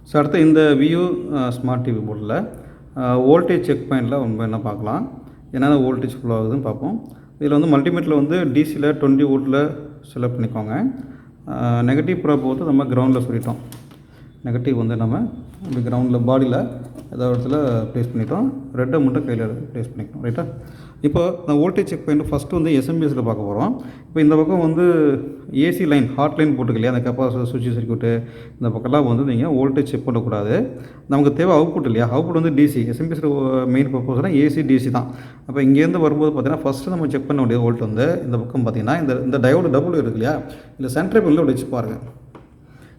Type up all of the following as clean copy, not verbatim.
So அடுத்து இந்த view smart TV போர்டில் வோல்டேஜ் செக் பாயிண்டில் நம்ம என்ன பார்க்கலாம், என்னென்ன வோல்டேஜ் ஃப்ளோ ஆகுதுன்னு பார்ப்போம். இதில் வந்து மல்டிமீட்டரில் வந்து டிசியில் 20 வோல்ட்டில் செலக்ட் பண்ணிக்கோங்க. நெகட்டிவ் ப்ராப் வந்து நம்ம கிரவுண்டில் சொல்லிட்டோம். நெகட்டிவ் வந்து நம்ம இப்படி கிரவுண்டில் பாடியில் ஏதாவது இடத்துல ப்ளேஸ் பண்ணிட்டோம். ரெட்டை மட்டும் கையில் ப்ளேஸ் பண்ணிக்கணும். ரைட்டா? இப்போ நான் வோல்டேஜ் செக் பாயிண்ட் ஃபஸ்ட்டு வந்து எஸ்எம்பிஎஸில் பார்க்க போகிறோம். இப்போ இந்த பக்கம் வந்து ஏசி லைன் ஹாட் லைன் போட்டுருக்கு இல்லையா, அந்த கெப்பாசிட்டர் சுவிட்ச் சர்க்யூட்டு இந்த பக்கம்லாம் வந்து நீங்கள் வோல்டேஜ் செக் பண்ணக்கூடாது. நமக்கு தேவை அவுட்புட் இல்லையா, அவுட்புட் வந்து டிசி. எஸ்எம்பிஎஸில் மெயின் பர்பஸ்னால் ஏசி டிசி தான். அப்போ இங்கேருந்து வரும்போது பார்த்தீங்கன்னா ஃபஸ்ட்டு நம்ம செக் பண்ண வேண்டிய வோல்ட் வந்து இந்த பக்கம் பார்த்தீங்கன்னா இந்த டயோடு டபுள் இருக்கு இல்லையா, இந்த சென்ட்ரல் பின்னில் வச்சு பாருங்கள்.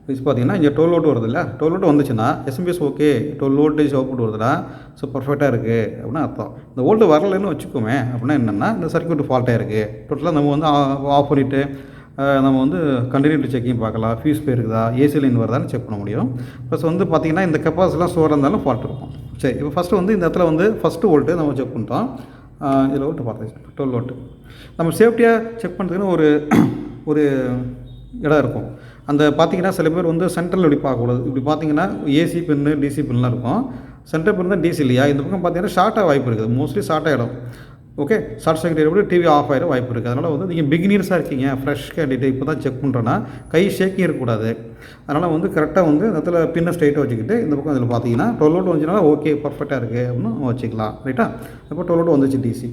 வச்சு பார்த்தீங்கன்னா இங்கே 12 வோல்ட் வருது இல்லை, 12 வோல்ட் வந்துச்சுன்னா எஸ்எம்பிஎஸ் ஓகே, 12 வோல்டேஜ் அவுட்புட் வருதுன்னா ஸோ பர்ஃபெக்டாக இருக்குது அப்படின்னு அர்த்தம். இந்த வோல்ட் வரலன்னு வச்சுக்கோமே அப்படின்னா என்னென்னா இந்த சர்க்யூட் ஃபால்ட்டாக இருக்குது. டோட்டலாக நம்ம வந்து ஆஃப் பண்ணிவிட்டு நம்ம வந்து கண்டினியூட்டி செக்கிங் பார்க்கலாம், ஃபியூஸ் போயிருக்குதா, ஏசி லைன் வருதான்னு செக் பண்ண முடியும். ப்ளஸ் வந்து பார்த்திங்கன்னா இந்த கெப்பாசிட்டிலாம் ஸ்டோர் இருந்தாலும் ஃபால்ட் இருக்கும். சரி, இப்போ ஃபஸ்ட்டு வந்து இந்த இடத்துல வந்து ஃபஸ்ட்டு வோல்ட்டு நம்ம செக் பண்ணிட்டோம். இதில் வோல்ட்டு பார்த்து 12 வோல்ட்டு நம்ம சேஃப்டியாக செக் பண்ணுறதுக்குன்னு ஒரு இடம் இருக்கும். அந்த பார்த்திங்கன்னா சில பேர் வந்து சென்ட்ரல் இப்படி பார்க்கக்கூடாது. இப்படி பார்த்திங்கன்னா ஏசி பின்னு டிசி பின்லாம் இருக்கும். சென்ட்ரல் பின் தான் டிசி இல்லையா, இந்த பக்கம் பார்த்திங்கன்னா ஷார்ட்டாக வாய்ப்பு இருக்குது. மோஸ்ட்லி ஷார்ட் ஆகிடும். ஓகே, ஷார்ட் சர்க்யூட் எப்படி டிவி ஆஃப் ஆகிடும் வாய்ப்பு இருக்குது. அதனால் வந்து நீங்கள் பிகினியர்ஸாக இருக்கீங்க, ஃப்ரெஷ் கேண்டிடேட் இப்போ தான் செக் பண்ணுறோன்னா கை ஷேக்கிங் இருக்கக்கூடாது. அதனால் வந்து கரெக்டாக வந்து இந்த இடத்துல பின்னை ஸ்ட்ரைட்டாக வச்சுக்கிட்டு இந்த பக்கம் இதில் பார்த்தீங்கன்னா 12 வோல்ட் வந்துச்சுன்னா ஓகே பர்ஃபெக்டாக இருக்குது அப்படின்னு வச்சுக்கலாம். ரைட்டா? இப்போ 12 வோல்ட் வந்துச்சு டிசி.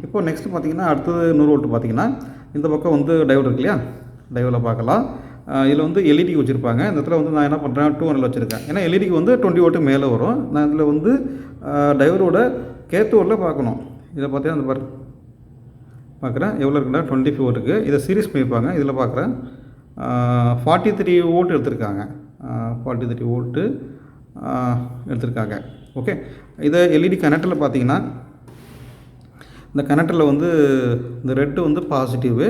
இப்போ நெக்ஸ்ட்டு பார்த்தீங்கன்னா அடுத்தது 100 வோல்ட் பார்த்தீங்கன்னா இந்த பக்கம் வந்து டையோடு இருக்கு இல்லையா, டையோடில் பார்க்கலாம். இதில் வந்து எல்இடி வச்சுருப்பாங்க. இந்த இடத்துல வந்து நான் என்ன பண்ணுறேன் 200 வச்சுருக்கேன். ஏன்னா எல்இடிக்கு வந்து 20 வோல்ட்டு மேலே வரும். நான் இதில் வந்து டையோடோட கேத்தோடில் பார்க்கணும். இதை பார்த்தீங்கன்னா அந்த பார்க்குறேன் எவ்வளோ இருக்குன்னா 24 வோல்ட்டுக்கு இதை சீரிஸ் பண்ணியிருப்பாங்க. இதில் பார்க்குறேன் 43 வோல்ட் எடுத்திருக்காங்க. 43 வோல்ட்டு எடுத்திருக்காங்க. ஓகே, இதை எல்இடி கனெக்டரில் பார்த்தீங்கன்னா இந்த கனெக்டரில் வந்து இந்த ரெட்டு வந்து பாசிட்டிவு,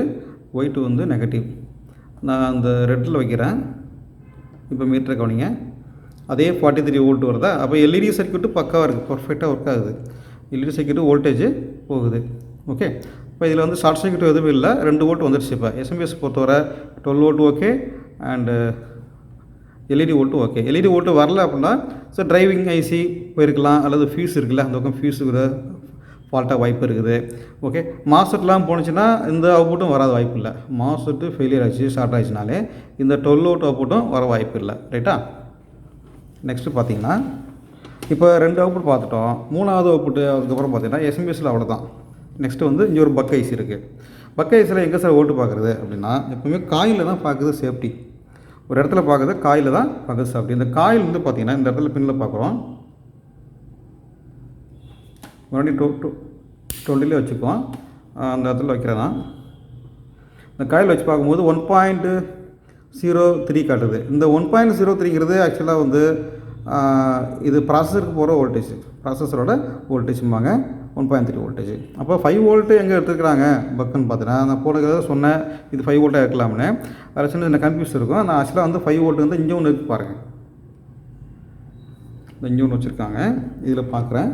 ஒயிட்டு வந்து நெகட்டிவ். நான் அந்த ரெட்டில் வைக்கிறேன். இப்போ மீட்டரை கவனிங்க, அதே 43 வோல்ட் வருதா. அப்போ எல்இடி சர்க்யூட்டு பக்காவாக இருக்குது, பர்ஃபெக்டாக ஒர்க் ஆகுது. எல்இடி சர்க்யூட்டு வோல்டேஜ் போகுது. ஓகே, இப்போ இதில் வந்து ஷார்ட் சர்க்யூட் எதுவும் இல்லை, 2 வோல்ட் வந்துடுச்சு. இப்போ எஸ்எம்பிஎஸ் பொறுத்தவரை 12 volt okay and LED volt okay. LED volt வரல அப்படின்னா ஸோ டிரைவிங் ஐசி போயிருக்கலாம், அல்லது ஃபியூஸ் இருக்குல்ல அந்த பக்கம் ஃபியூஸுக்கு ஃபால்ட்டாக வாய்ப்பு இருக்குது. ஓகே, மாஸ்டர்லாம் போணுச்சுன்னா இந்த அவுட்புட்டும் வராத வாய்ப்பு இல்லை. மாஸ்டர்ட்டு ஃபெயிலியர் ஆச்சு, ஷார்ட் ஆகிடுச்சுனாலே இந்த 12 வோல்ட் அவுட்புட்டும் வர வாய்ப்பு இல்லை. ரைட்டா? நெக்ஸ்ட்டு பார்த்தீங்கன்னா இப்போ 2 அவுட்புட் பார்த்துட்டோம். 3வது அவுட்புட்டு அதுக்கப்புறம் பார்த்தீங்கன்னா எஸ்எம்பிஎஸில் அவ்வளோதான். நெக்ஸ்ட்டு வந்து இங்கே ஒரு பக் ஐசி இருக்குது. பக் ஐசியில் எங்கே சார் வோல்ட்டு பார்க்குறது அப்படின்னா எப்போவுமே காயில் தான் பார்க்குறது சேஃப்டி. ஒரு இடத்துல பார்க்குறது காயில் தான் பார்க்குறது சேஃப்டி. இந்த காயில் வந்து பார்த்திங்கன்னா இந்த இடத்துல பின்னில் பார்க்குறோம். மறுபடியும் 20 வச்சுக்குவோம். அந்த இடத்துல வைக்கிறேன்னா இந்த காயில் வச்சு பார்க்கும்போது 1.03 காட்டுது. இந்த 1.03ங்கிறது ஆக்சுவலாக வந்து இது ப்ராசஸருக்கு போகிற வோல்டேஜ், ப்ராசஸரோட வோல்டேஜ்ம்பாங்க 1.3 வோல்டேஜ். அப்போ 5 வோல்ட்டு எங்கே எடுத்துக்கிறாங்க பக்குன்னு பார்த்தீங்கன்னா நான் போனதை சொன்னேன் இது 5 வோல்ட்டாக இருக்கலாம்னு. அதில் சின்ன கன்ஃபியூஸ் இருக்கும். நான் ஆக்சுவலாக வந்து 5 வோல்ட்டு வந்து இங்கே ஒன்று இருக்குது பாருங்கள், இந்த இங்கே ஒன்று வச்சுருக்காங்க. இதில் பார்க்குறேன்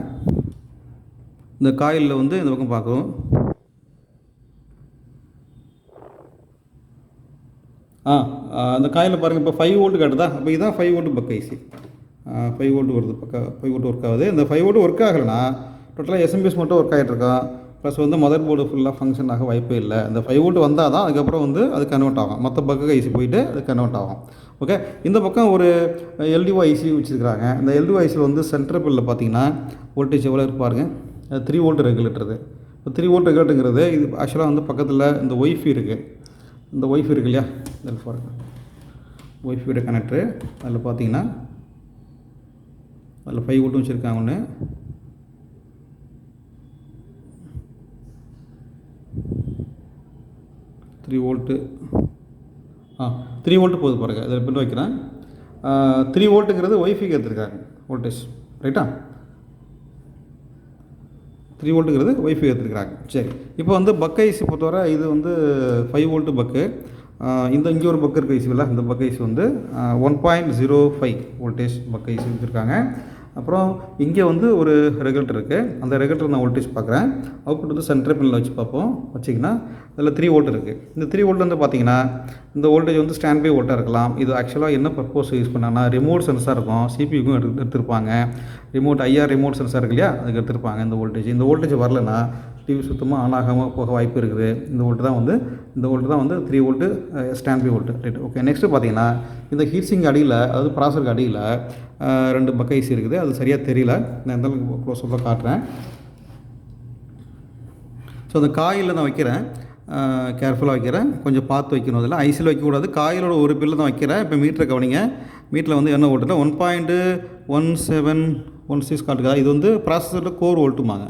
இந்த காயிலில் வந்து இந்த பக்கம் பார்க்குறோம். அந்த காயில் பாருங்கள் இப்போ 5 வோல்ட் காட்டுதா. அப்போ இதுதான் 5 வோல்ட் பக் ஐசி. 5 வோல்ட் வருது, பக்கா 5 வோல்ட் ஒர்க் ஆகுது. இந்த 5 வோல்ட் ஒர்க் ஆகலைன்னா டோட்டலாக எஸ்எம்பிஎஸ் மட்டும் ஒர்க் ஆகிட்ருக்கோம். ப்ளஸ் வந்து மதர் போர்டு ஃபுல்லாக ஃபங்க்ஷன் ஆக வாய்ப்பே இல்லை. இந்த 5 வோல்ட் வந்தால் தான் அதுக்கப்புறம் வந்து அது கன்வெர்ட் ஆகும், மற்ற பக்கு ஐசி போயிட்டு அது கன்வெர்ட் ஆகும். ஓகே, இந்த பக்கம் ஒரு எல்டிஓ ஐசி வச்சுருக்காங்க. இந்த எல்டிஓ ஐசியில் வந்து சென்ட்ரல் பில்லில் பார்த்தீங்கன்னா வோல்டேஜ் எவ்வளோ இருப்பாருங்க, 3 வோல்ட் ரெகுலேட்டரு. இப்போ 3 வோல்ட் ரெகுலேட்டருங்கிறது இது ஆக்சுவலாக வந்து பக்கத்தில் இந்த ஒய்ஃபை இருக்குது. இந்த ஒய்ஃபை இருக்கு இல்லையா, இதில் பாருங்கள் ஒய்ஃபையோட கனெக்டரு. அதில் பார்த்தீங்கன்னா அதில் 5 வோல்ட்டும் வச்சுருக்காங்க. ஒன்று 3 வோல்ட்டு 3 வோல்ட்டு போகுது பாருங்கள். இதில் பின் வைக்கிறேன். 3 வோல்ட்டுங்கிறது ஒய்ஃபைக்கு எடுத்துருக்காங்க வோல்டேஜ். ரைட்டா? 3 வோல்ட்டுங்கிறது ஒய்ஃபை எடுத்துருக்காங்க. சரி, இப்போ வந்து பக் ஐசி பொறுத்தவரை இது வந்து 5 வோல்ட்டு பக்கு. இந்த இங்கே ஒரு பக்கு இருக்குது ஐசி இல்லை, இந்த பக் ஐசி வந்து 1.05 வோல்டேஜ் பக் ஐசி வச்சுருக்காங்க. அப்புறம் இங்கே வந்து ஒரு ரெகுலேட்டர் இருக்குது. அந்த ரெகுலேட்டர் நான் வோல்டேஜ் பார்க்குறேன். அவுட்புட் வந்து சென்டர் பின்னில் வச்சு பார்ப்போம். வச்சிங்கன்னா அதில் 3 வோல்ட் இருக்குது. இந்த 3 வோல்ட் வந்து பார்த்திங்கன்னா இந்த வோல்டேஜ் வந்து ஸ்டாண்ட் பை வோல்ட்டாக இருக்கலாம். இது ஆக்சுவலாக என்ன பர்பஸ் யூஸ் பண்ணாங்கன்னா ரிமோட் சென்சார் இருக்கும், சிபியூக்கும் எடுத்திருப்பாங்க. ரிமோட் ஐஆர் ரிமோட் சென்சார் இருக்கு இல்லையா, அதுக்கு எடுத்திருப்பாங்க. இந்த வோல்டேஜ் வரலன்னா டிவி சுத்தமாக ஆன் ஆகாமல் போக வாய்ப்பு இருக்குது. இந்த வோல்ட்டு தான் வந்து 3 volt stand by volt. Right, okay. Next பார்த்தீங்கன்னா இந்த ஹீட்ஸிங் அடியில், அதாவது ப்ராசருக்கு அடியில் 2 பக் ஐசி இருக்குது. அது சரியாக தெரியல, நான் எந்த அளவுக்கு க்ளோஸ்அப்பில் காட்டுறேன். ஸோ அந்த காயில் நான் வைக்கிறேன், கேர்ஃபுல்லாக வைக்கிறேன், கொஞ்சம் பார்த்து வைக்கணும். அதில் ஐசியில் வைக்கக்கூடாது, காயிலோட ஒரு பில்லில் தான் வைக்கிறேன். இப்போ மீட்டரை கவனிங்க. மீட்டரில் வந்து என்ன வோல்ட்டுனா 1.1716 காட்டுக்கா. இது வந்து ப்ராசஸரோட கோர் வோல்ட்டுமாங்க,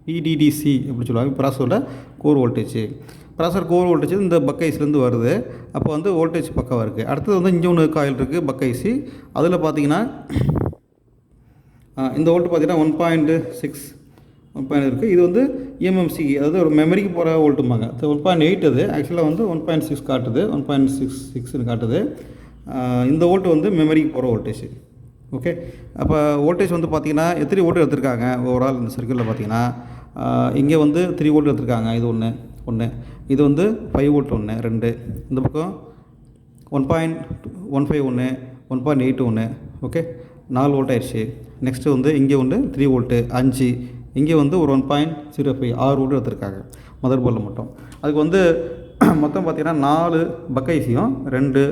பிடிடிசி எப்படி சொல்லுவாங்க, ப்ராசஸரோட core voltage. Processor core voltage இந்த பக் ஐசிலேருந்து வருது. அப்போ வந்து வோல்டேஜ் பக்காவாக இருக்குது. அடுத்தது வந்து இங்கே ஒன்று காயில் இருக்குது, பக் ஐசி. அதில் பார்த்தீங்கன்னா இந்த வோல்ட் பார்த்தீங்கன்னா 1.6 இருக்குது. இது வந்து எம்எம்சி, அதாவது ஒரு மெமரிக்கு போகிற வோல்ட்டுமாங்க. 1.8 அது ஆக்சுவலாக வந்து 1.6 காட்டுது, 1.66 காட்டுது. இந்த வோல்ட் வந்து மெமரிக்கு போகிற வோல்டேஜ். ஓகே, அப்போ வோல்டேஜ் வந்து பார்த்திங்கன்னா எத்தனை வோல்ட் எடுத்திருக்காங்க ஓவரால் இந்த சர்க்கிளில் பார்த்தீங்கன்னா, இங்கே வந்து 3 வோல்ட் எடுத்திருக்காங்க. இது ஒன்று, இது வந்து 5 வோல்ட் 2, இந்த பக்கம் 1.15 1.8 ஓகே, 4 வோல்ட் ஆயிடுச்சு. நெக்ஸ்ட்டு வந்து இங்கே 3 வோல்ட்டு 5, இங்கே வந்து ஒரு 1.05 6 வோல்ட் எடுத்திருக்காங்க மதர் போர்டில் மட்டும். அதுக்கு வந்து மொத்தம் பார்த்திங்கன்னா 4 பக் ஐசியும் 2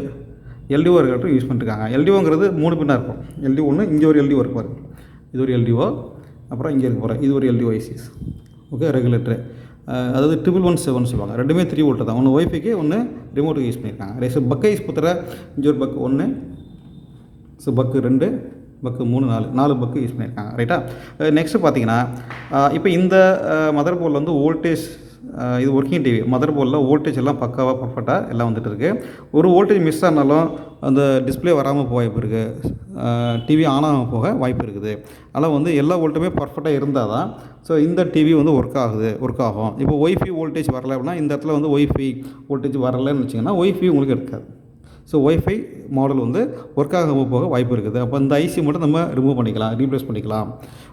எல்டிஓ ரெகுலேட்டர் யூஸ் பண்ணிருக்காங்க. எல்டிஓங்கிறது 3 பின்னாக இருக்கும். எல்டிஓ ஒன்று, இங்கே ஒரு எல்டிஓ இருப்பார், இது ஒரு எல்டிஓ, அப்புறம் இங்கே இருக்க போகிறேன், இது ஒரு எல்டிஓ ஐசிஸ். ஓகே, ரெகுலேட்டரு அதாவது 1117 சொல்லுவாங்க. ரெண்டுமே 3 வோல்ட்டு தான். ஒன்று ஒய்ஃபைக்கு, ஒன்று ரிமோட்டுக்கு யூஸ் பண்ணியிருக்காங்க. ஸோ பக் ஐஸ் புத்தர இங்கே ஒரு பக் 1, ஸோ பக்கு 2, பக்கு 3, 4 பக்கு யூஸ் பண்ணியிருக்காங்க. ரைட்டா. நெக்ஸ்ட்டு பார்த்தீங்கன்னா இப்போ இந்த மதர் போர்டில் வந்து வோல்டேஜ், இது ஒர்க்கிங் டிவி மதர் போர்டில் வோல்டேஜ் எல்லாம் பக்காவாக பர்ஃபெக்டாக எல்லாம் வந்துட்டு இருக்குது. ஒரு வோல்டேஜ் மிஸ் ஆனாலும் அந்த டிஸ்பிளே வராமல் போக வாய்ப்பு இருக்குது, டிவி ஆனாமல் போக வாய்ப்பு இருக்குது. அதனால் வந்து எல்லா வோல்ட்டுமே பர்ஃபெக்டாக இருந்தால் தான் ஸோ இந்த டிவி வந்து ஒர்க் ஆகும். இப்போ ஒய்ஃபை வோல்டேஜ் வரல அப்படின்னா, இந்த இடத்துல வந்து ஒய்ஃபை வோல்டேஜ் வரலன்னு வச்சிங்கன்னா ஒய்ஃபை உங்களுக்கு எடுக்காது. ஸோ ஒய்ஃபை மாடல் வந்து ஒர்க் ஆகாமல் போக வாய்ப்பு இருக்குது. அப்போ இந்த ஐசி மட்டும் நம்ம ரிமூவ் பண்ணிக்கலாம், ரீப்ளேஸ் பண்ணிக்கலாம்.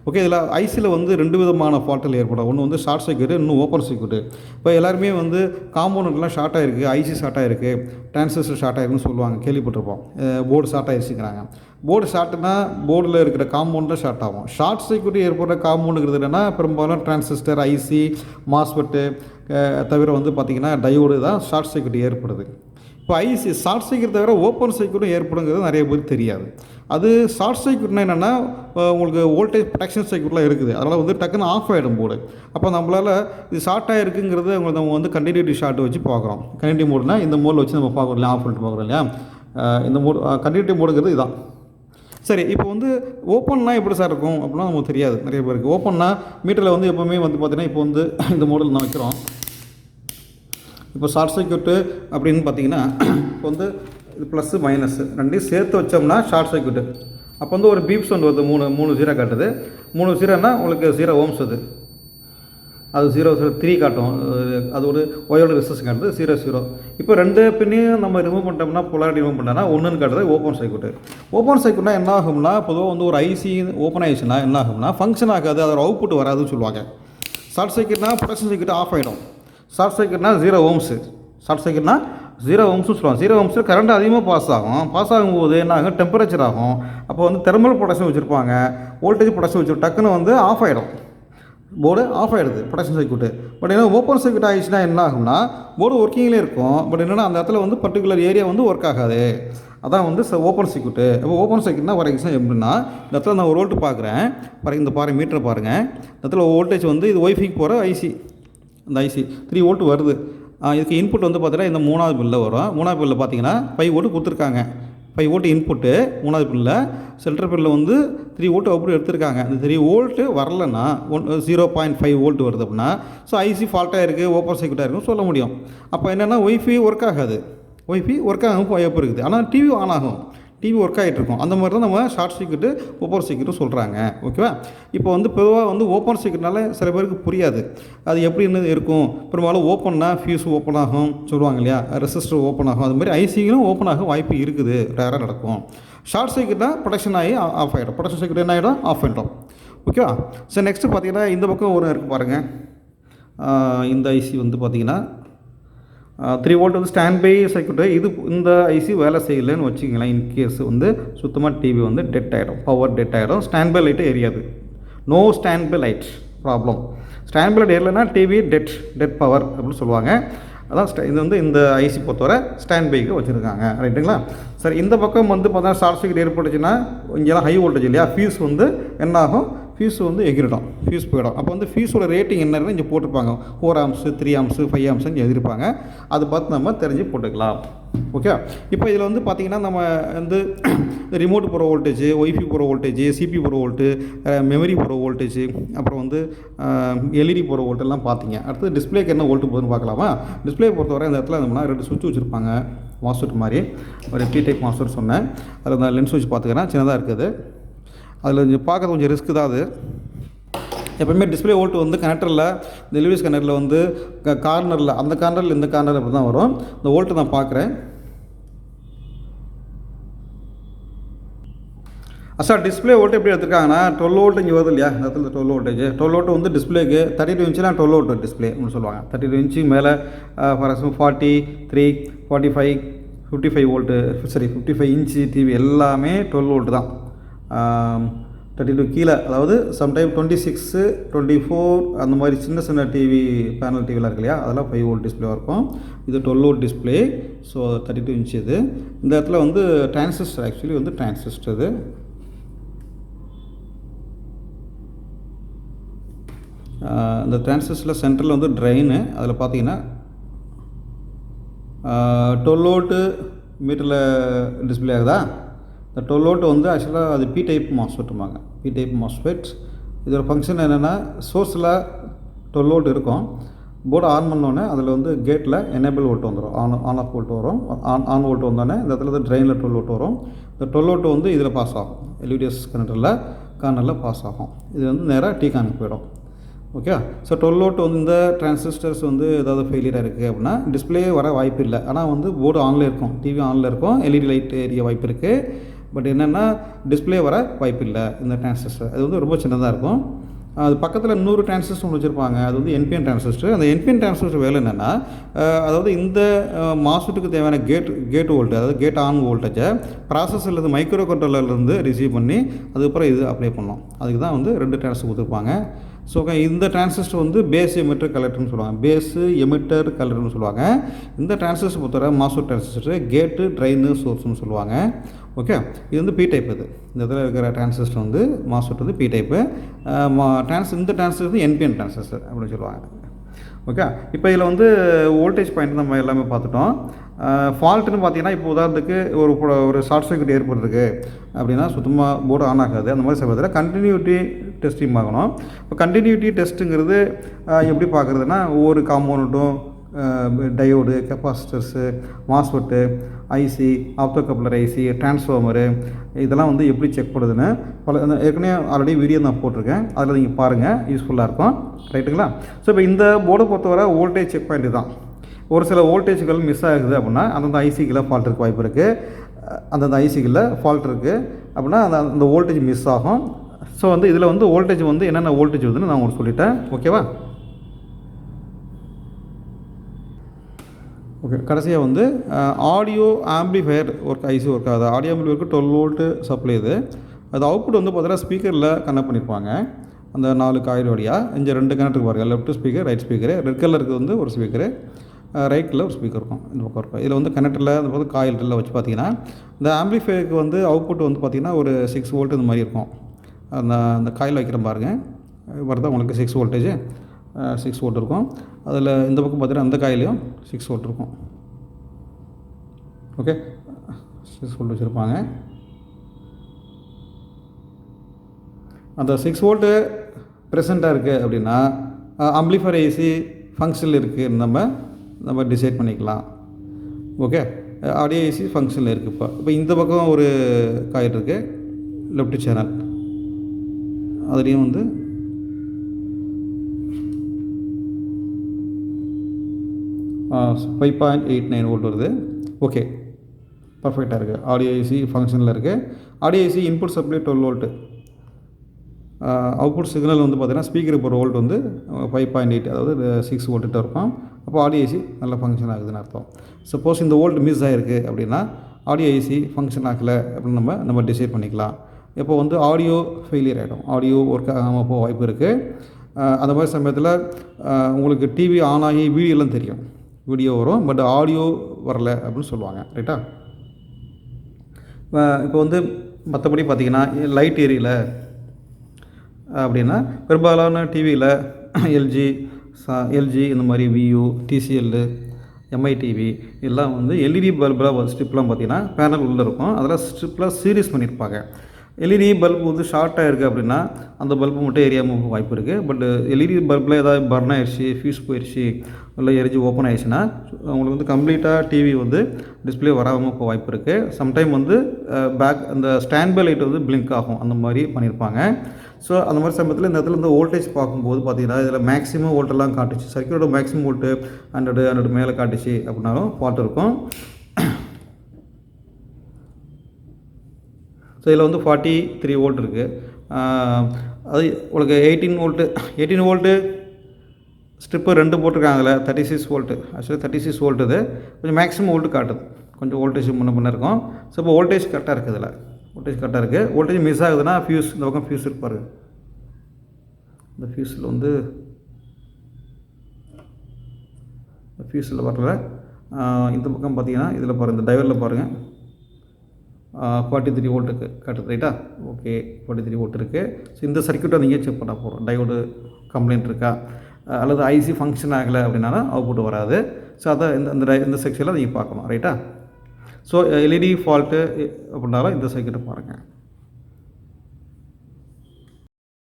ஓகே, இதில் ஐசியில் வந்து 2 விதமான ஃபால்ட்டில் ஏற்படும். ஒன்று வந்து ஷார்ட் சர்க்யூட், இன்னும் ஓப்பன் சர்க்யூட். இப்போ எல்லாருமே வந்து காம்பவுண்ட்லாம் ஷார்ட் ஆகிருக்கு, ஐசி ஷார்ட் ஆகிருக்கு, டிரான்சிஸ்டர் ஷார்ட் ஆகிருக்குன்னு சொல்லுவாங்க, கேள்விப்பட்டிருப்போம். போர்டு ஷார்ட் ஆகிடுச்சுக்கிறாங்க. போர்டு ஷார்ட்னா போர்டில் இருக்கிற காம்பவுண்டில் ஷார்ட் ஆகும். ஷார்ட் சர்க்யூட் ஏற்படுற காம்பவுண்டுங்கிறது என்னென்னா பெரும்பாலும் டிரான்சிஸ்டர், ஐசி, மாஸ்பெட்டு தவிர வந்து பார்த்திங்கன்னா டயோடு தான் ஷார்ட் சர்க்யூட் ஏற்படுது. இப்போ ஐசி ஷார்ட் சர்க்யூட் தவிர ஓப்பன் சர்க்யூட்டும் ஏற்படுங்கிறது நிறைய பேருக்கு தெரியாது. அது ஷார்ட் சர்க்யூட்னா என்னென்னா, உங்களுக்கு வோல்டேஜ் ப்ரொடெக்ஷன் சர்க்யூட்லாம் இருக்குது, அதனால் வந்து டக்குன்னு ஆஃப் ஆகிடும் போர்டு. அப்போ நம்மளால் இது ஷார்ட் ஆகிருக்குங்கிறது நம்ம வந்து கண்டினியூட்டி ஷார்ட் வச்சு பார்க்குறோம். கண்டினியூட்டி மோடுனா இந்த மோடில் வச்சு நம்ம பார்க்குறோம் இல்லையா, ஆஃப் பண்ணிட்டு பார்க்குறோம் இல்லையா. இந்த மோடு கண்டினியூட்டி மோடுங்கிறது இதுதான். சரி, இப்போ வந்து ஓப்பன்னா எப்படி சார் இருக்கும் அப்படின்னா நமக்கு தெரியாது நிறைய பேருக்கு. ஓப்பன்னா மீட்டரில் வந்து எப்போவுமே வந்து பார்த்திங்கன்னா, இப்போ வந்து இந்த மோடில் நான் வைக்கிறோம். இப்போ ஷார்ட் சர்க்யூட்டு அப்படின்னு பார்த்தீங்கன்னா, இப்போ வந்து இது ப்ளஸ்ஸு மைனஸு ரெண்டையும் சேர்த்து வச்சோம்னா ஷார்ட் சர்க்யூட்டு. அப்போ வந்து ஒரு பீப் சவுண்ட் வருது, 3 0 காட்டுது. 3 0ன்னா உங்களுக்கு 0 ஓம்ஸ் அது 0 காட்டும். அது ஒரு ஒயோட ரெசிஸ்டன்ஸ் காட்டுது 0 இப்போ 2 பின்னையும் நம்ம ரிமூவ் பண்ணிட்டோம்னா, பொலாரிட்டி ரிமூவ் பண்ணோம்னா 1ன்னு காட்டுது ஓப்பன் சர்க்யூட்டு. ஓப்பன் சர்க்யூட்னா என்ன ஆகும்னா, பொதுவாக வந்து ஒரு ஐசி ஓப்பன் ஆகிடுச்சுன்னா என்ன ஆகும்னா, ஃபங்க்ஷன் ஆகாது, அதோட அவுட்புட் வராதுன்னு சொல்லுவாங்க. ஷார்ட் சர்க்யூட்னா ப்ரொடக்ஷன் சர்க்யூட் ஆஃப் ஆகிடும். ஷார்ட் சர்க்யூட்னா 0 ஓம்ஸு, ஷார்ட் சர்க்யூட்னா 0 ஓம்ஸ்னு சொல்லுவாங்க. 0 ஓம்ஸில் கரண்ட் அதிகமாக பாஸ் ஆகும்போது என்ன ஆகும், டெம்பரேச்சர் ஆகும். அப்போ வந்து தெர்மல் ப்ரொடக்ஷன் வச்சுருப்பாங்க, வோல்டேஜ் ப்ரொடக்ஷன் வச்சு டக்குன்னு வந்து ஆஃப் ஆகிடும், போர்டு ஆஃப் ஆகிடுது ப்ரொடக்ஷன் சர்க்யூட்டு. பட் ஏன்னா ஓப்பன் சர்க்யூட் ஆகிடுச்சுன்னா என்ன ஆகும்னா, போர்டு ஒர்க்கிங்லேயே இருக்கும், பட் என்னென்னா அந்த இடத்துல வந்து பர்டிகுலர் ஏரியா வந்து ஒர்க் ஆகாது. அதான் வந்து ஓப்பன் சர்க்யூட்டு. இப்போ ஓப்பன் சர்க்யூட்னா ஃபார் எக்ஸாம்பிள் எப்படின்னா, இந்த இடத்துல நான் ஒரு வோல்ட்டு பார்க்குறேன், இந்த பாருங்கள் மீட்டரை பாருங்கள். இந்த இடத்துல வோல்டேஜ் வந்து இது ஒய்ஃபைக்கு போகிற ஐசி, இந்த ஐசி 3 வோல்ட் வருது. இதுக்கு இன்புட் வந்து பார்த்தீங்கன்னா இந்த 3வது பில்லில் வரும். 3வது பில்லில் பார்த்தீங்கன்னா 5 வோல்ட் கொடுத்துருக்காங்க. 5 வோல்ட் இன்புட்டு 3வது பில்லில். சென்ட்ரல் பில்லில் வந்து 3 வோல்ட் அவுட்புட் எடுத்திருக்காங்க. இந்த 3 வோல்ட்டு வரலன்னா 0.5 வோல்ட் வருது அப்படின்னா, ஸோ ஐசி ஃபால்ட்டாக இருக்குது, ஓப்பன் சர்க்யூட்டாக இருக்குன்னு சொல்ல முடியும். அப்போ என்னென்னா ஒய்ஃபை ஒர்க் ஆகாது, ஒய்ஃபை ஒர்க் ஆகும் வாய்ப்பு இருக்குது. ஆனால் டிவி ஆன் ஆகும். டிவி ஒர்க் ஆகிட்டு இருக்கும். அந்த மாதிரி தான் நம்ம ஷார்ட் சர்க்யூட்டு ஓப்பன் சர்க்யூட்டும் சொல்கிறாங்க. ஓகேவா? இப்போ வந்து பொதுவாக வந்து ஓப்பன் சர்க்யூட்னால சில பேருக்கு புரியாது. அது எப்படின்னு இருக்கும். பெரும்பாலும் ஓப்பன்னா ஃபியூஸ் ஓப்பன் ஆகும் சொல்லுவாங்க இல்லையா, ரெசிஸ்டர் ஓப்பன் ஆகும். அது மாதிரி ஐசிகளும் ஓப்பன் ஆக வாய்ப்பு இருக்குது, ரேராக நடக்கும். ஷார்ட் சர்க்யூட்னா ப்ரொடக்ஷன் ஆகி ஆஃப் ஆகிடும். ப்ரொடக்ஷன் சர்க்யூட் என்ன ஆகிடும், ஆஃப் ஆகிடும். ஓகேவா? சரி, நெக்ஸ்ட்டு பார்த்தீங்கன்னா இந்த பக்கம் ஒரு இருக்குது பாருங்கள். இந்த ஐசி வந்து பார்த்தீங்கன்னா 3 வோல்ட் வந்து ஸ்டாண்ட் பை சர்க்யூட்டு. இந்த ஐசி வேலை செய்யலைன்னு வச்சுக்கிங்களேன். இன்கேஸ் வந்து சுத்தமாக டிவி வந்து டெட் ஆகிடும், பவர் டெட் ஆகிடும், ஸ்டாண்ட் பை லைட்டு எரியாது. No standby light problem. Standby light எரியலைன்னா டிவி டெட் பவர் அப்படின்னு சொல்லுவாங்க. அதான் இது வந்து இந்த ஐசி பொறுத்தவரை ஸ்டாண்ட் பைக்கு வச்சுருக்காங்க. ரைட்டுங்களா? சரி, இந்த பக்கம் வந்து பார்த்தா ஷார்ட் சர்க்யூட் ஏற்பட்டுச்சுன்னா இங்கெல்லாம் ஹை வோல்டேஜ் இல்லையா, ஃபியூஸ் வந்து என்ன ஆகும், ஃபியூஸ் வந்து எகிரிடும், ஃபியூஸ் போயிடும். அப்போ வந்து ஃபியூஸோட ரேட்டிங் என்னன்னு இங்கே போட்டிருப்பாங்க. 4 ஆம்ஸ், 3 ஆம்ஸ், 5 ஆம்ஸ்ன்னு எழுதியிருப்பாங்க. அதை பார்த்து நம்ம தெரிஞ்சு போட்டுக்கலாம். ஓகே. இப்போ இதில் வந்து பார்த்திங்கன்னா நம்ம வந்து ரிமோட் போகிற வோல்டேஜ், ஒய்ஃபை போகிற வோல்டேஜ், சிபி போகிற வோல்ட்டு, மெமரி போகிற வோல்டேஜ், அப்புறம் வந்து எல்இடி போகிற வோல்ட்டெல்லாம் பார்த்தீங்க. அடுத்து டிஸ்பிளேக்கு என்ன வோல்ட்டு போகுதுன்னு பார்க்கலாமா? டிஸ்பிளே பொறுத்தவரை இந்த இடத்துல நம்மனா 2 சுவிட்ச் வச்சுருப்பாங்க, மாஸ்ஃபெட் மாதிரி. ஒரு பி டைப் மாஸ்ஃபெட் சொன்னேன். அதில் அந்த லென்ஸ் சுவிட்ச் பார்த்துக்கிறேன், சின்னதாக இருக்குது. அதில் கொஞ்சம் பார்க்கறது கொஞ்சம் ரிஸ்க்கு தான். அது எப்போயுமே டிஸ்பிளே வோல்ட் வந்து கனெக்டரில், இந்த எல்இடி கனெக்டரில் வந்து கார்னரில், அந்த கார்னரில் இந்த கார்னர் அப்படி தான் வரும். இந்த வோல்ட்டு நான் பார்க்குறேன். சார், டிஸ்பிளே வோல்ட் எப்படி எடுத்துருக்காங்கன்னா 12 வோல்ட் இங்கே வருது இல்லையா, இந்த இடத்துல 12 வோல்டேஜ். 12 வோல்ட் வந்து டிஸ்பிளேக்கு 32 இன்ச்சுனா 12 வோல்ட் டிஸ்பிளே அப்படின்னு சொல்லுவாங்க. 32 இன்ச்சு மேலே ஃபார் எக்ஸாம்பிள் 43, 45, 55 வோல்ட்டு, சரி 55 இன்ச்சு டிவி எல்லாமே 12 வோல்ட் தான். 32 கீழே, அதாவது சம்டைம் 26, 24 அந்த மாதிரி சின்ன சின்ன டிவி, பேனல் டிவிலாம் இருக்கு இல்லையா, அதெல்லாம் 5 வோல்ட் டிஸ்பிளேவாக இருக்கும். இது 12 வோல்ட் டிஸ்பிளே. So 32 inch. இது இந்த இடத்துல வந்து டிரான்சிஸ்டர், ஆக்சுவலி வந்து டிரான்சிஸ்டர். இது இந்த டிரான்சிஸ்டரில் சென்டரில் வந்து ட்ரெயினு. அதில் பார்த்தீங்கன்னா 12 வோல்ட்டு மீட்டரில் டிஸ்பிளே ஆகுதா. இந்த 12 வோல்ட் வந்து ஆக்சுவலாக அது பி டைப் மாஸ்ஃபெட்டுமாங்க. P type MOSFET. இதோட ஃபங்க்ஷன் என்னென்னா, சோர்ஸில் 12 வோல்ட் இருக்கும். போர்டு ஆன் பண்ணோன்னே அதில் வந்து கேட்டில் எனேபிள் வோல்ட் வந்துடும், ஆன் ஆஃப் வோல்ட் வரும். ஆன் வோல்ட் வந்தோடனே இந்த இடத்துல ட்ரெயினில் 12 வோல்ட் வரும். இந்த 12 வோல்ட் வந்து இதில் பாஸ் ஆகும், எல்இடிஎஸ் கார்னரில் பாஸ் ஆகும். இது வந்து நேராக டிகானுக்கு போயிடும். ஓகே. ஸோ 12 வோல்ட் வந்து இந்த டிரான்சிஸ்டர்ஸ் வந்து ஏதாவது ஃபெயிலியராக இருக்குது அப்படின்னா டிஸ்பிளே வர வாய்ப்பு இல்லை. ஆனால் வந்து போர்டு ஆனில் இருக்கும், டிவி ஆனில் இருக்கும், எல்இடி லைட் எரிய வாய்ப்பு இருக்குது. பட் என்னென்னா டிஸ்பிளே வர வாய்ப்பு இல்லை இந்த டிரான்சிஸ்டர். அது வந்து ரொம்ப சின்னதாக இருக்கும். அது பக்கத்தில் இன்னொரு டிரான்சிஸ்டர் ஒன்று வச்சுருப்பாங்க, அது வந்து என்பிஎன் டிரான்சிஸ்டர். அந்த என்பிஎன் டிரான்சிஸ்டர் வேலை என்னென்னா, அதாவது இந்த மாஸ்ஃபெட்டுக்கு தேவையான கேட் வோல்ட், அதாவது கேட் ஆன் வோல்டேஜை ப்ராசஸர்லேருந்து, மைக்ரோ கண்ட்ரோலர்லேருந்து ரிசீவ் பண்ணி அதுக்கப்புறம் இது அப்ளை பண்ணோம். அதுக்கு தான் வந்து 2 டிரான்சிஸ்டர் கொடுத்துருப்பாங்க. ஸோ இந்த டிரான்சிஸ்டர் வந்து பேஸ் எமிட்டர் கலெக்டர்னு சொல்லுவாங்க, பேஸு எமிட்டர் கலெக்டர்னு சொல்லுவாங்க. இந்த டிரான்சிஸ்டர் பொறுத்தவரை மாஸ்ஃபெட் டிரான்சிஸ்டர் கேட்டு, ட்ரெயினு, சோர்ஸ்னு சொல்லுவாங்க. ஓகே. இது வந்து பி டைப். இது இந்த இதில் இருக்கிற டிரான்சிஸ்டர் வந்து மாஸ்ஃபெட் வந்து பி டைப்பு. இந்த டிரான்சிஸ்டர் வந்து என்பிஎன் டிரான்சிஸ்டர் அப்படின்னு சொல்லுவாங்க. ஓகே. இப்போ இதில் வந்து வோல்டேஜ் பாயிண்ட் நம்ம எல்லாமே பார்த்துட்டோம். ஃபால்ட்டுன்னு பார்த்தீங்கன்னா, இப்போ உதாரணத்துக்கு ஒரு ஷார்ட் சர்க்யூட் ஏற்படுறதுக்கு அப்படின்னா சுத்தமாக போர்டு ஆன் ஆகாது. அந்த மாதிரி சமயத்தில் கண்டினியூட்டி டெஸ்டிங் ஆகணும். இப்போ கண்டினியூட்டி டெஸ்ட்டுங்கிறது எப்படி பார்க்குறதுனா, ஒவ்வொரு காம்போனண்ட்டும், diode, capacitors, MOSFET, IC, optocoupler IC, transformer, இதெல்லாம் வந்து எப்படி செக் பண்ணுறதுன்னு ஏற்கனவே ஆல்ரெடி வீடியோ நான் போட்டிருக்கேன். அதில் நீங்கள் பாருங்கள், யூஸ்ஃபுல்லாக இருக்கும். ரைட்டுங்களா? ஸோ இப்போ இந்த போர்டை பொறுத்தவரை வோல்டேஜ் செக் பாயிண்ட் தான். ஒரு சில வோல்டேஜ்கள் மிஸ் ஆகுது அப்படின்னா அந்தந்த ஐசிகளில் ஃபால்ட் இருக்க வாய்ப்பு இருக்குது. அந்தந்த ஐசிகளில் ஃபால்ட் இருக்குது அப்படின்னா அந்த வோல்டேஜ் மிஸ் ஆகும். ஸோ வந்து இதில் வந்து வோல்டேஜ் வந்து என்னென்ன வோல்டேஜ் வருதுன்னு நான் உங்களுக்கு சொல்லிட்டேன். ஓகேவா? ஓகே. கடைசியாக வந்து ஆடியோ ஆம்பிளிஃபையர் ஐசி ஒர்க் ஆகுது. ஆடியோ ஆம்பிளிஃபையருக்கு 12 வோல்ட்டு சப்ளை. அது அவுட்புட் வந்து பார்த்தீங்கன்னா ஸ்பீக்கரில் கனெக்ட் பண்ணியிருப்பாங்க. அந்த 4 காயில் வழியாக இங்கே 2 கனெக்ட் பாருங்கள், left speaker, right speaker. Red கலருக்கு வந்து ஒரு ஸ்பீக்கரு, ரைட்டில் ஒரு ஸ்பீக்கர் இருக்கும், இந்த பக்கம் இருக்கும். இதில் வந்து கனெக்டரில் இந்த பக்கம் காயிலில் வச்சு பார்த்தீங்கன்னா இந்த ஆம்பிளிஃபையருக்கு வந்து அவுட்புட் வந்து பார்த்திங்கன்னா ஒரு 6 வோல்ட் இந்த மாதிரி இருக்கும். அந்த காயில் வைக்கிற பாருங்கள், வருதா உங்களுக்கு 6 வோல்டேஜ், 6 வோல்ட் இருக்கும். அதில் இந்த பக்கம் பார்த்தீங்கன்னா அந்த காயிலையும் 6 வோல்ட் இருக்கும். ஓகே. 6 வோல்ட் வச்சுருப்பாங்க. அந்த 6 வோல்ட்டு ப்ரெசண்ட்டாக இருக்குது அப்படின்னா ஆம்பிளிஃபையர் ஏசி ஃபங்க்ஷனில் இருக்குது நம்ம டிசைட் பண்ணிக்கலாம். ஓகே. ஆடியோ ஏசி ஃபங்க்ஷனில் இருக்குது. இப்போ இந்த பக்கம் ஒரு காயில் இருக்குது, லெஃப்ட் சேனல். அதுலேயும் வந்து 5.89 வோல்ட் வருது. ஓகே, பர்ஃபெக்டாக இருக்குது. ஆடியோ ஏசி ஃபங்க்ஷனில் இருக்குது. Audio AC input supply 12 volt. Output signal வந்து பார்த்திங்கன்னா ஸ்பீக்கருக்கு போகிற வோல்ட் வந்து 5.8, அதாவது 6 வோல்ட்டு இருக்கும். அப்போ ஆடியோ ஏசி நல்ல ஃபங்க்ஷன் ஆகுதுன்னு அர்த்தம். சப்போஸ் இந்த வோல்ட் மிஸ் ஆகிருக்கு அப்படின்னா ஆடியோ ஏசி ஃபங்க்ஷன் ஆகலை அப்படின்னு நம்ம டிசைட் பண்ணிக்கலாம். இப்போ வந்து ஆடியோ ஃபெயிலியர் ஆகிடும், ஆடியோ ஒர்க் ஆகாமல் போக வாய்ப்பு இருக்குது. அந்த மாதிரி சமயத்தில் உங்களுக்கு டிவி ஆன் ஆகி வீடியோலாம் தெரியும், வீடியோ வரும், பட் ஆடியோ வரலை அப்படின்னு சொல்லுவாங்க. ரைட்டா? இப்போ வந்து மற்றபடி பார்த்திங்கன்னா லைட் எரியல அப்படின்னா பெரும்பாலான டிவியில் எல்ஜி இந்த மாதிரி வியூ, டிசிஎல், எம்ஐ டிவி எல்லாம் வந்து எல்இடி பல்பில் ஸ்ட்ரிப்லாம் பார்த்திங்கன்னா பேனல் உள்ளே இருக்கும். அதெல்லாம் ஸ்ட்ரிப்பில் சீரியஸ் பண்ணியிருப்பாங்க. எல்இடி பல்பு வந்து ஷார்ட்டாக இருக்குது அப்படின்னா அந்த பல்பு மட்டும் எரியாமல் வாய்ப்பு இருக்குது. பட் எல்இடி பல்பில் ஏதாவது பர்ன் ஆயிடுச்சு, ஃபியூஸ் போயிடுச்சு, இல்லை எரிஞ்சு ஓப்பன் ஆயிடுச்சுன்னா உங்களுக்கு வந்து கம்ப்ளீட்டாக டிவி வந்து டிஸ்பிளே வராமல் போக வாய்ப்பு இருக்குது. சம்டைம் வந்து அந்த ஸ்டாண்ட் பை லைட் வந்து பிளிங்க் ஆகும், அந்த மாதிரி பண்ணியிருப்பாங்க. ஸோ அந்த மாதிரி சமயத்தில் இந்த இடத்துல இந்த வோல்டேஜ் பார்க்கும்போது பார்த்தீங்கன்னா இதில் மேக்ஸிமம் வோல்ட்டெல்லாம் காட்டுச்சு, சர்க்யூட்டோட மேக்ஸிமம் வோல்ட்டு 100 மேலே காட்டுச்சு அப்படின்னாலும் ஃபால்ட் இருக்கும். ஸோ இதில் வந்து 43 வோல்ட் இருக்குது. அது உங்களுக்கு 18 volt strip 2 போட்டிருக்காங்களே, 36 volt. Actually 36 volt இது கொஞ்சம் மேக்ஸிமம் வோல்ட்டு காட்டுது, கொஞ்சம் வோல்டேஜ் முன்ன இருக்கும். ஸோ இப்போ வோல்டேஜ் கரெக்டாக இருக்குது, இதில் வோல்டேஜ் கரெக்டாக இருக்குது. வோல்டேஜ் மிஸ் ஆகுதுன்னா ஃபியூஸ், இந்த பக்கம் ஃபியூஸ் இருப்பார், இந்த ஃபியூஸில் வந்து ஃபியூஸில் வரல. இந்த பக்கம் பார்த்தீங்கன்னா இதில் பாருங்கள், இந்த டைவரில் பாருங்கள் 43 வோல்ட்டுக்கு காட்டுது. ரைட்டா? ஓகே, 43 வோல்ட் இருக்குது. ஸோ இந்த சர்க்யூட்டை நீங்கள் செக் பண்ண போகிறோம், டையோடு கம்ப்ளைண்ட் இருக்கா அல்லது ஐசி ஃபங்க்ஷன் ஆகலை அப்படின்னாலும் அவுட்புட் வராது. ஸோ அதை இந்த செக்ஷனில் நீங்கள் பார்க்கணும். ரைட்டா? ஸோ எல்இடி ஃபால்ட்டு அப்படின்னாலும் இந்த சர்க்யூட்டை பாருங்கள்.